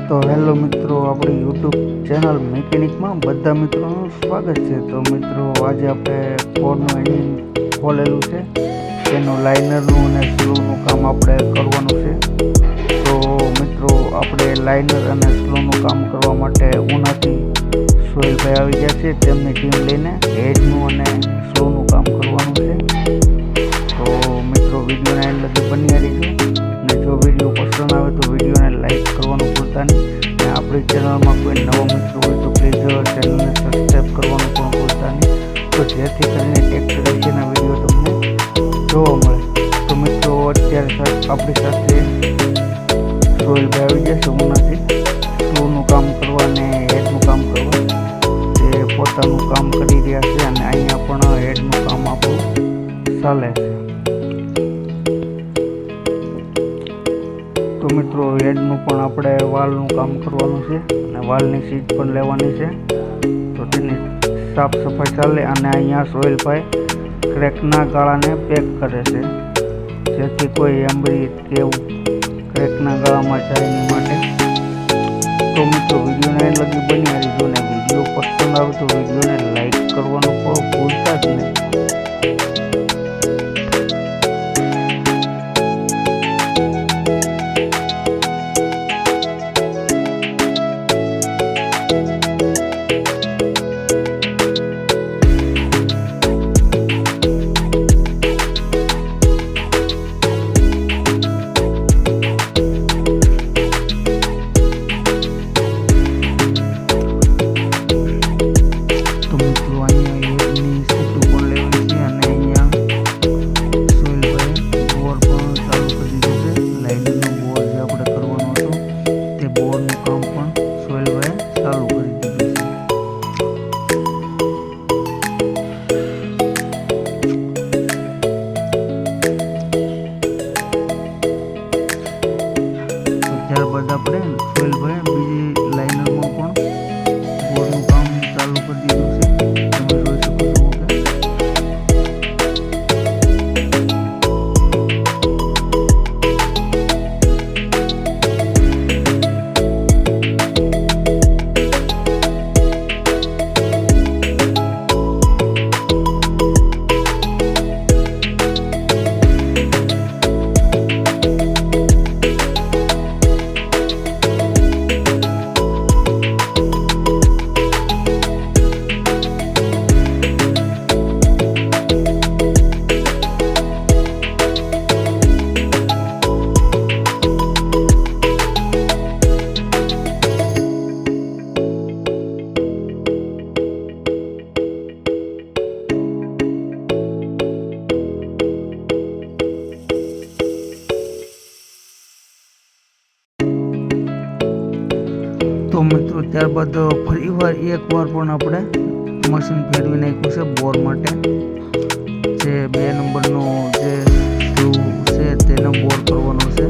તો હેલો મિત્રો, આપણી યુટ્યુબ ચેનલ મિકેનિકમાં બધા મિત્રોનું સ્વાગત છે। તો મિત્રો, આજે આપણે ફોરનું એન્જિન ખોલેલું છે, તેનું લાઇનરનું અને સ્લોનું કામ આપણે કરવાનું છે। તો મિત્રો, આપણે લાઇનર અને સ્લોનું કામ કરવા માટે ઉનાથી સોહેલભાઈ આવી ગયા છે, તેમની ટીમ લઈને હેડનું અને સ્લોનું કામ કરવાનું છે। તો મિત્રો, વિડીયોને એન્ડ લગી બની રહીશું, અને જો વિડીયો પસંદ આવે તો વિડીયોને લાઈક કરવાનું ભૂલતા નહીં, અને આપણી ચેનલમાં કોઈ નવા મિત્રો હોય તો પ્લીઝ ચેનલને સબસ્ક્રાઈબ કરવાનું પણ ભૂલતા નહીં, તો જેથી કરીને ટ્રેક્ટર વિશેના વિડીયો તમને જોવા મળે। તો મિત્રો, અત્યારે આપણી સાથે સોહેલભાઈ આવી ગયા છે ઉનાથી સ્લોનું કામ કરવા અને હેડનું કામ કરવા। તે પોતાનું કામ કરી રહ્યા છે અને અહીંયા પણ હેડનું કામ આપણું ચાલે છે। તો મિત્રો, હેડનું પણ આપણે વાલનું કામ કરવાનું છે અને વાલની સીટ પણ લેવાની છે, તો તેની સાફ સફાઈ ચાલે। અને અહીંયા સોહેલભાઈ ક્રેકના ગાળાને પેક કરે છે, જેથી કોઈ એમ્બરી કે ક્રેકના ગાળામાં જાય નહીં માટે। તો મિત્રો, વિડીયોને લગી બની રહીજો, અને વિડીયો પસંદ આવે તો વિડીયોને લાઈક કરવાનું પણ ભૂલતા જ નહીં। ત્યારબાદ આપણે સોહેલભાઈ બીજી લાઇનરમાં પણ બોરનું કામ ચાલુ કરી દીધું છે, તમે જોઈ શકો છો કે તો મિત્રો, ત્યારબાદ ફરીવાર એકવાર પણ આપણે મશીન ફેરવી નાખ્યું છે બોર માટે। જે 2 નંબરનો જે સ્ક્રૂ છે તેનો બોર કરવાનો છે।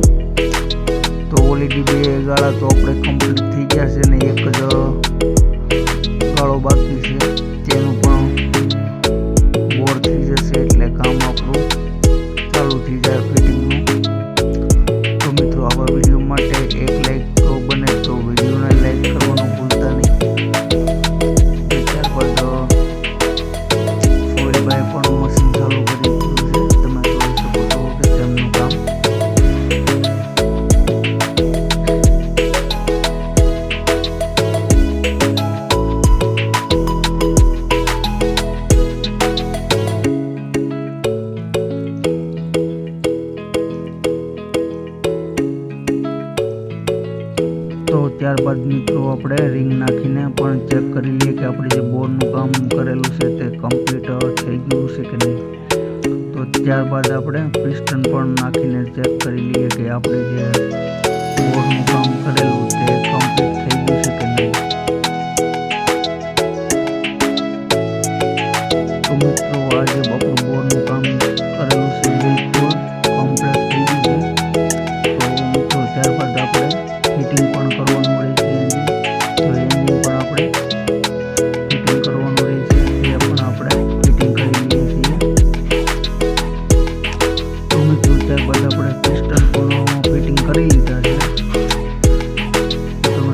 તો ઓલરેડી 2 ગાળા તો આપણે કમ્પ્લીટ થઈ ગયા છે, અને એક જ ગાળો બાકી છે, તેનું પણ બોર થઈ જશે, એટલે કામ આપણું ચાલુ થઈ જાય ફિટિંગનું। તો મિત્રો, આવા વિડીયો માટે એક લાઈક તો બને તો વિડીયોને લાઈક કરવાનું ભૂલતા નહીં। ત્યારબાદ સોહેલભાઈ પણ મશીન ચાલુ કરી દીધું છે, તમે જોઈ શકો છો કે તેમનું કામ। તો ત્યારબાદ મિત્રો, આપણે રિંગ નાખીને પણ ચેક કરી લઈએ કે આપણે જે બોરનું કામ કરેલું છે તે કમ્પ્લીટ થઈ ગયું છે કે નહીં। તો ત્યારબાદ આપણે પિસ્ટન પણ નાખીને ચેક કરી લઈએ કે આપણે જે બોરનું કામ કરેલું તે કમ્પ્લીટ થઈ ગયું છે કે નહીં। તો મિત્રો, આજે આપણું બોરનું કામ કરેલું છે બિલકુલ કમ્પ્લીટ થઈ ગયું છે। તો મિત્રો, ત્યારબાદ આપણે ફિટિંગ પણ કરવાનું રહેશે એન્જિન, તો એન્જિન પણ આપણે ફિટિંગ કરવાનું રહેશે, એ પણ આપણે ફિટિંગ કરી લઈએ છીએ। તો મિત્રો, ત્યારબાદ આપણે પિસ્ટન પણ ફિટિંગ કરી લીધા છે, તમે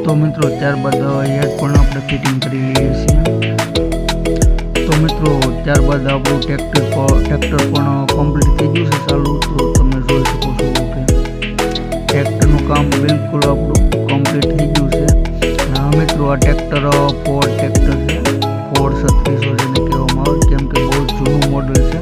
તો મિત્રો ત્યારબાદ હેડફોન આપણે ફિટિંગ કરી લઈએ છીએ। તો મિત્રો ત્યારબાદ આપણું ટ્રેક્ટર પણ કમ્પ્લીટ થઈ ગયું છે ચાલુ। તો તમે જોઈ શકો છો કે ટ્રેક્ટરનું કામ બિલકુલ આપણું કમ્પ્લીટ થઈ ગયું છે। હા મિત્રો આ ટ્રેક્ટર ફોર્ડ ટ્રેક્ટર છે, ફોર્ડ 3600 જેને કહેવામાં આવે, કેમ કે બહુ જૂનું મોડલ છે।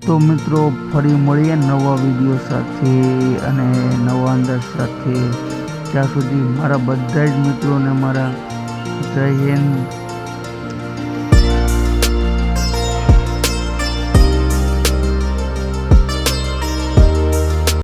તો મિત્રો ફરી મળીએ નવા વિડીયો સાથે અને નવા અંદાજ સાથે। ત્યાં સુધી મારા બધા જ મિત્રોને મારા જય હિન્દ।